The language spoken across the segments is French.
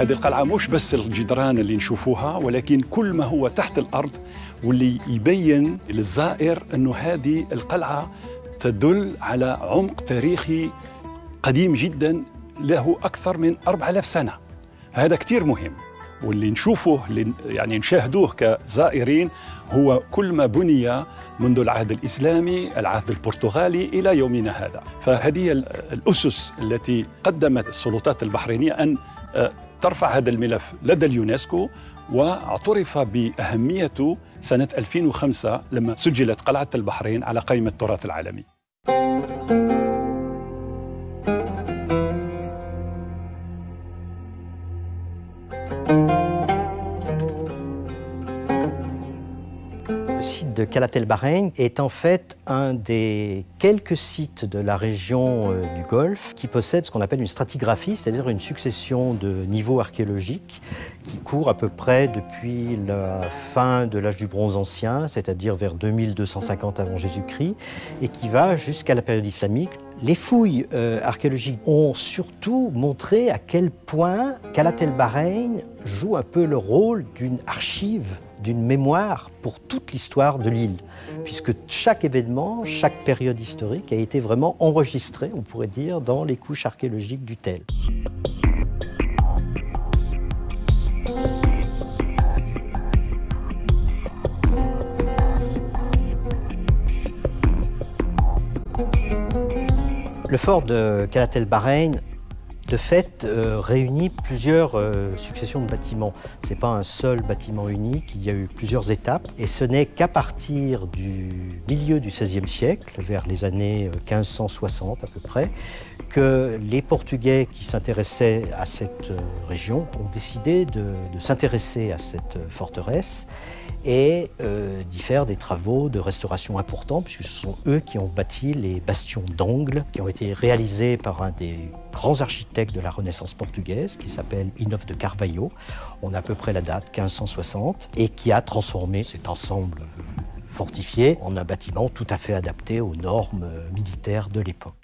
هذه القلعة مش بس الجدران اللي نشوفوها، ولكن كل ما هو تحت الأرض، واللي يبين للزائر أنه هذه القلعة تدل على عمق تاريخي قديم جدا له أكثر من 4000 سنة. هذا كتير مهم، واللي نشوفه يعني نشاهدوه كزائرين هو كل ما بني منذ العهد الإسلامي، العهد البرتغالي إلى يومنا هذا. فهذه الأسس التي قدمت السلطات البحرينية أن ترفع هذا الملف لدى اليونسكو، واعترف بأهميته سنة 2005 لما سجلت قلعة البحرين على قائمة التراث العالمي. Le site de Qalat El Bahreïn est en fait un des quelques sites de la région du Golfe qui possède ce qu'on appelle une stratigraphie, c'est-à-dire une succession de niveaux archéologiques qui court à peu près depuis la fin de l'âge du bronze ancien, c'est-à-dire vers 2250 avant Jésus-Christ, et qui va jusqu'à la période islamique. Les fouilles archéologiques ont surtout montré à quel point Qalat El Bahreïn joue un peu le rôle d'une archive, d'une mémoire pour toute l'histoire de l'île, puisque chaque événement, chaque période historique a été vraiment enregistré, on pourrait dire, dans les couches archéologiques du Tell. Le fort de Qalat El Bahreïn, de fait, réunit plusieurs successions de bâtiments. Ce n'est pas un seul bâtiment unique, il y a eu plusieurs étapes. Et ce n'est qu'à partir du milieu du XVIe siècle, vers les années 1560 à peu près, que les Portugais qui s'intéressaient à cette région ont décidé de s'intéresser à cette forteresse et d'y faire des travaux de restauration importants, puisque ce sont eux qui ont bâti les bastions d'Angle, qui ont été réalisés par un des grands architectes de la Renaissance portugaise, qui s'appelle Inof de Carvalho. On a à peu près la date, 1560, et qui a transformé cet ensemble fortifié en un bâtiment tout à fait adapté aux normes militaires de l'époque.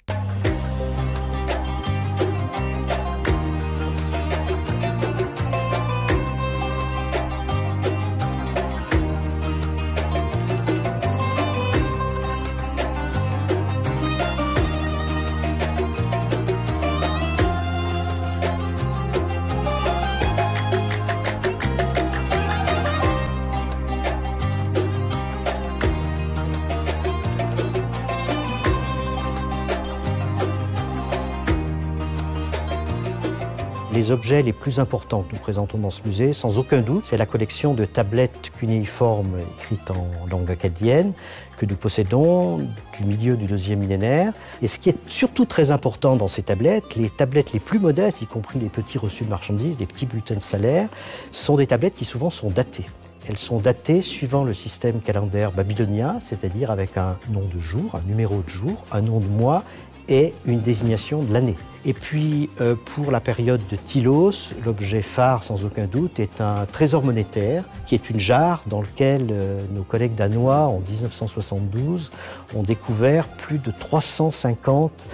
Les objets les plus importants que nous présentons dans ce musée, sans aucun doute, c'est la collection de tablettes cunéiformes écrites en langue akkadienne que nous possédons du milieu du deuxième millénaire. Et ce qui est surtout très important dans ces tablettes, les tablettes les plus modestes, y compris les petits reçus de marchandises, les petits bulletins de salaire, sont des tablettes qui souvent sont datées. Elles sont datées suivant le système calendaire babylonien, c'est-à-dire avec un nom de jour, un numéro de jour, un nom de mois et une désignation de l'année. Et puis, pour la période de Tylos, l'objet phare, sans aucun doute, est un trésor monétaire, qui est une jarre dans laquelle nos collègues danois, en 1972, ont découvert plus de 350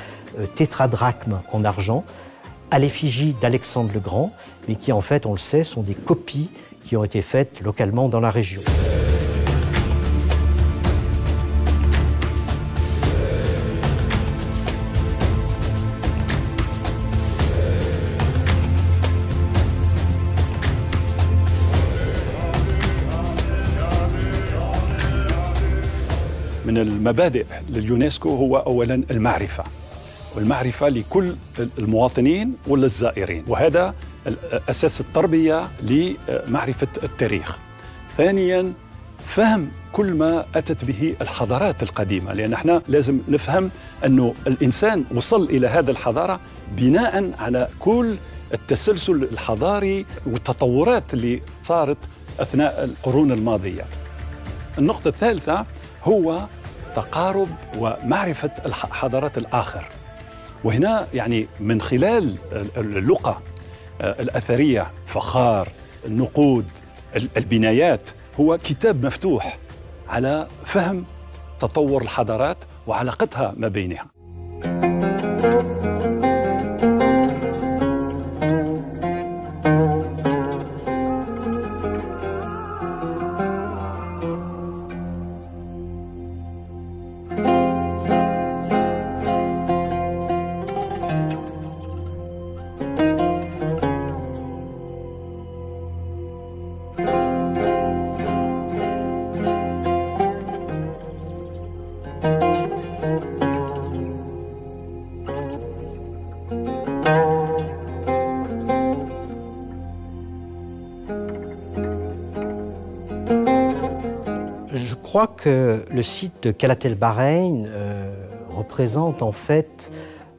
tétradrachmes en argent, à l'effigie d'Alexandre le Grand, mais qui, en fait, on le sait, sont des copies qui ont été faites localement dans la région. من المبادئ لليونسكو هو أولاً المعرفة، والمعرفة لكل المواطنين وللزائرين، وهذا أساس التربية لمعرفة التاريخ. ثانياً فهم كل ما أتت به الحضارات القديمة، لأن احنا لازم نفهم أنه الإنسان وصل إلى هذه الحضارة بناء على كل التسلسل الحضاري والتطورات اللي صارت أثناء القرون الماضية. النقطة الثالثة هو تقارب ومعرفة حضارات الآخر، وهنا يعني من خلال اللقى الأثرية، فخار، النقود، البنايات، هو كتاب مفتوح على فهم تطور الحضارات وعلاقتها ما بينها. Je crois que le site de Calat El Bahreïn représente en fait,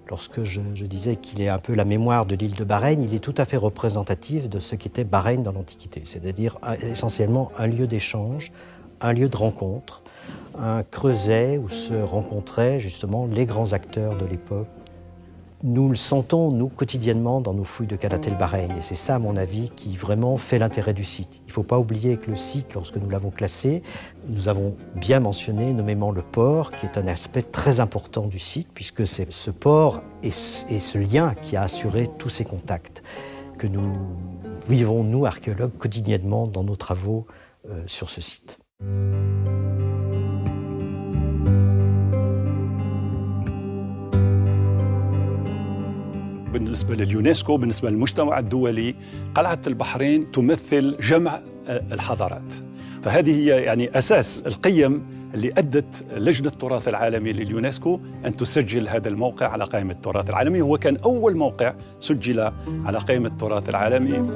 lorsque je disais qu'il est un peu la mémoire de l'île de Bahreïn, il est tout à fait représentatif de ce qu'était Bahreïn dans l'Antiquité, c'est-à-dire essentiellement un lieu d'échange, un lieu de rencontre, un creuset où se rencontraient justement les grands acteurs de l'époque. Nous le sentons, nous, quotidiennement dans nos fouilles de Calat El Bahreïn. Et c'est ça, à mon avis, qui vraiment fait l'intérêt du site. Il ne faut pas oublier que le site, lorsque nous l'avons classé, nous avons bien mentionné nommément le port, qui est un aspect très important du site, puisque c'est ce port et ce lien qui a assuré tous ces contacts que nous vivons, nous, archéologues, quotidiennement dans nos travaux sur ce site. بالنسبة لليونسكو، بالنسبة للمجتمع الدولي، قلعة البحرين تمثل جمع الحضارات. فهذه هي يعني أساس القيم اللي أدت لجنة التراث العالمي لليونسكو أن تسجل هذا الموقع على قائمة التراث العالمي. هو كان أول موقع سجل على قائمة التراث العالمي.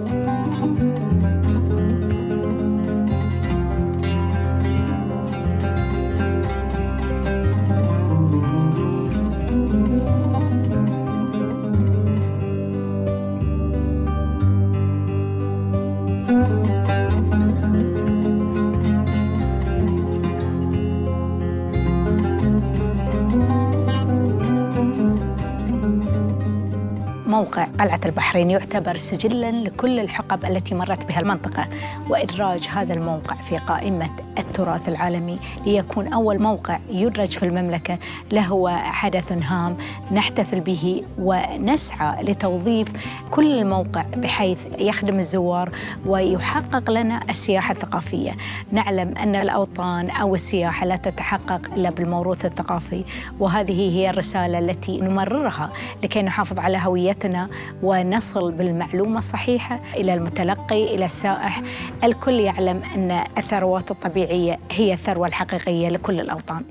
موقع قلعة البحرين يعتبر سجلاً لكل الحقب التي مرت بها المنطقة، وإدراج هذا الموقع في قائمة التراث العالمي ليكون أول موقع يدرج في المملكة له حدث هام نحتفل به ونسعى لتوظيف كل الموقع بحيث يخدم الزوار ويحقق لنا السياحة الثقافية. نعلم أن الأوطان أو السياحة لا تتحقق إلا بالموروث الثقافي، وهذه هي الرسالة التي نمررها لكي نحافظ على هويتنا ونصل بالمعلومة الصحيحة إلى المتلقي، إلى السائح. الكل يعلم أن الثروات الطبيعية هي الثروة الحقيقية لكل الأوطان.